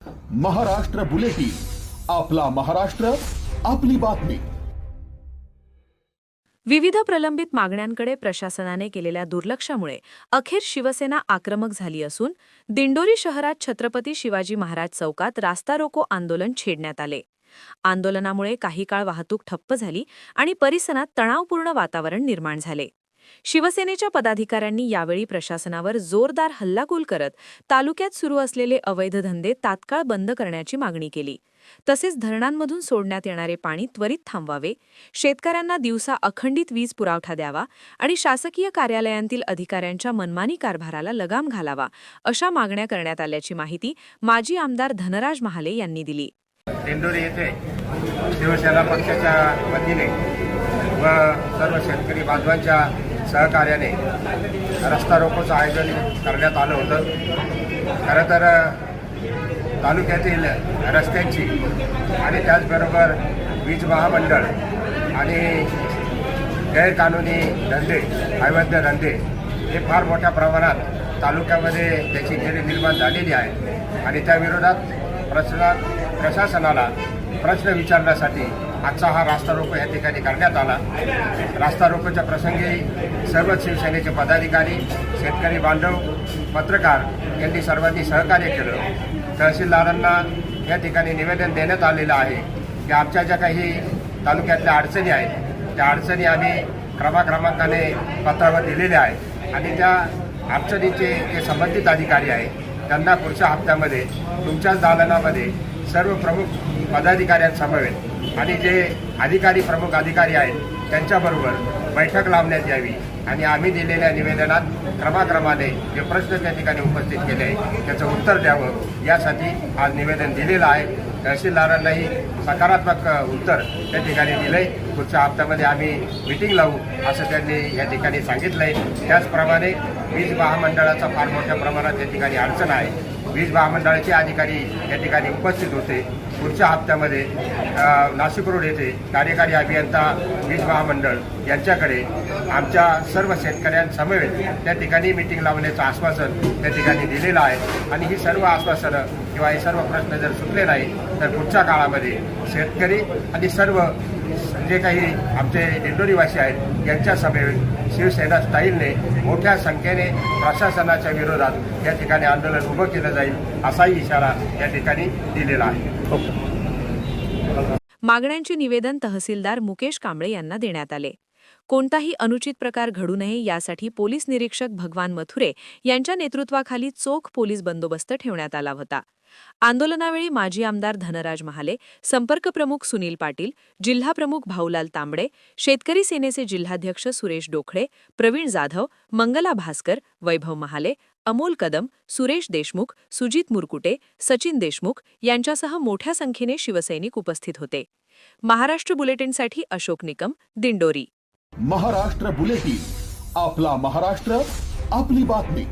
Maharashtra bulletin, आपला महाराष्ट्र, आपली बातमी। विविध प्रलंबित मागण्यांकडे प्रशासनाने केलेल्या दुर्लक्षामुळे अखेर शिवसेना आक्रमक झाली असून दिंडोरी शहरात छत्रपती शिवाजी महाराज चौकात रास्ता रोको आंदोलन छेडण्यात आले। आंदोलनामुळे काही काळ वाहतूक ठप्प झाली आणि परिसरात तणावपूर्ण वातावरण निर्माण झाले। शिवसेनेच्या पदाधिकाऱ्यांनी यावेळी प्रशासनावर जोरदार हल्लाबोल करत तालुक्यात सुरू असलेले अवैध धंदे तात्काळ बंद करण्याची मागणी केली। तसेच धरणांमधून सोडण्यात येणारे पाणी त्वरित थांबवावे, शेतकऱ्यांना दिवसा अखंडित वीज पुरवठा द्यावा आणि शासकीय कार्यालयांतील अधिकाऱ्यांच्या मनमानी कारभाराला लगाम घालावा, अशा मागण्या करण्यात आल्याची माहिती माजी आमदार धनराज महाले यांनी दिली। दिंडोरी येथे शिवसेना पक्षाच्या वतीने व सर्व शेतकरी बांधवांच्या सहकार्याने रस्ता रोकोचं आयोजन करण्यात आलं होतं। खरं तर तालुक्यातील रस्त्यांची आणि त्याचबरोबर वीज महामंडळ आणि गैरकानूनी धंदे, अवैध धंदे हे फार मोठ्या प्रमाणात तालुक्यामध्ये त्याची घेरी निर्माण झालेली आहे आणि त्या विरोधात प्रशासनाला प्रश्न विचारण्यासाठी आजचा हा रास्ता रोको या ठिकाणी करण्यात आला। रास्ता रोकोच्या प्रसंगी सर्व शिवसेनेचे पदाधिकारी, शेतकरी बांधव, पत्रकार यांनी सर्वांनी सहकार्य केलं। तहसीलदारांना या ठिकाणी निवेदन देण्यात आलेलं आहे की आमच्या ज्या काही तालुक्यातल्या अडचणी आहेत त्या अडचणी आम्ही क्रमाक्रमांकाने पत्रावर दिलेल्या आहेत आणि त्या अडचणीचे जे संबंधित अधिकारी आहेत त्यांना पुढच्या हप्त्यामध्ये तुमच्याच दालनामध्ये सर्व प्रमुख पदाधिकाऱ्यांसमवेत आणि जे प्रमुख अधिकारी आहेत त्यांच्याबरोबर बैठक लावण्यात यावी आणि आम्ही दिलेल्या निवेदनात क्रमाक्रमाने जे प्रश्न त्या ठिकाणी उपस्थित केले आहे त्याचं उत्तर द्यावं यासाठी आज निवेदन दिलेलं आहे। तहसीलदारांनाही सकारात्मक उत्तर त्या ठिकाणी दिलं आहे। पुढच्या हप्त्यामध्ये आम्ही मीटिंग लावू असं त्यांनी या ठिकाणी सांगितलं आहे। त्याचप्रमाणे वीज महामंडळाचा फार मोठ्या प्रमाणात या ठिकाणी अडचण आहे। वीज महामंडळाचे अधिकारी या ठिकाणी उपस्थित होते। पुढच्या हप्त्यामध्ये नाशिक रोड येथे कार्यकारी अभियंता वीज महामंडळ यांच्याकडे आमच्या सर्व शेतकऱ्यांसमवेत त्या ठिकाणी मीटिंग लावण्याचं आश्वासन त्या ठिकाणी दिलेलं आहे आणि ही सर्व आश्वासनं किंवा हे सर्व प्रश्न जर सुटले नाही तर पुढच्या काळामध्ये शेतकरी आणि सर्व जे काही आमचे दिंडोरीवासी आहेत यांच्या समवेत शिवसेना स्टाईलने मोठ्या संख्येने प्रशासनाच्या विरोधात या ठिकाणी आंदोलन उभं केलं जाईल असाही इशारा या ठिकाणी दिलेला आहे। मागण्यांचे निवेदन तहसीलदार मुकेश कांबळे यांना देण्यात आले। कोणताही अनुचित प्रकार घडू नये यासाठी पोलीस निरीक्षक भगवान मथुरे यांच्या नेतृत्वाखाली चोख पोलीस बंदोबस्त ठेवण्यात आला होता। आंदोलनावेळी माजी आमदार धनराज महाले, संपर्क प्रमुख सुनील पाटील, जिल्हा प्रमुख भाऊलाल तांबडे, शेतकरी सेनेचे जिल्हाध्यक्ष सुरेश डोखळे, प्रवीण जाधव, मंगला भास्कर, वैभव महाले, अमोल कदम, सुरेश देशमुख, सुजित मुरकुटे, सचिन देशमुख यांच्यासह मोठ्या संख्येने शिवसैनिक उपस्थित होते। महाराष्ट्र बुलेटिनसाठी अशोक निकम, दिंडोरी। महाराष्ट्र बुलेटिन, आपला महाराष्ट्र, आपली बातमी।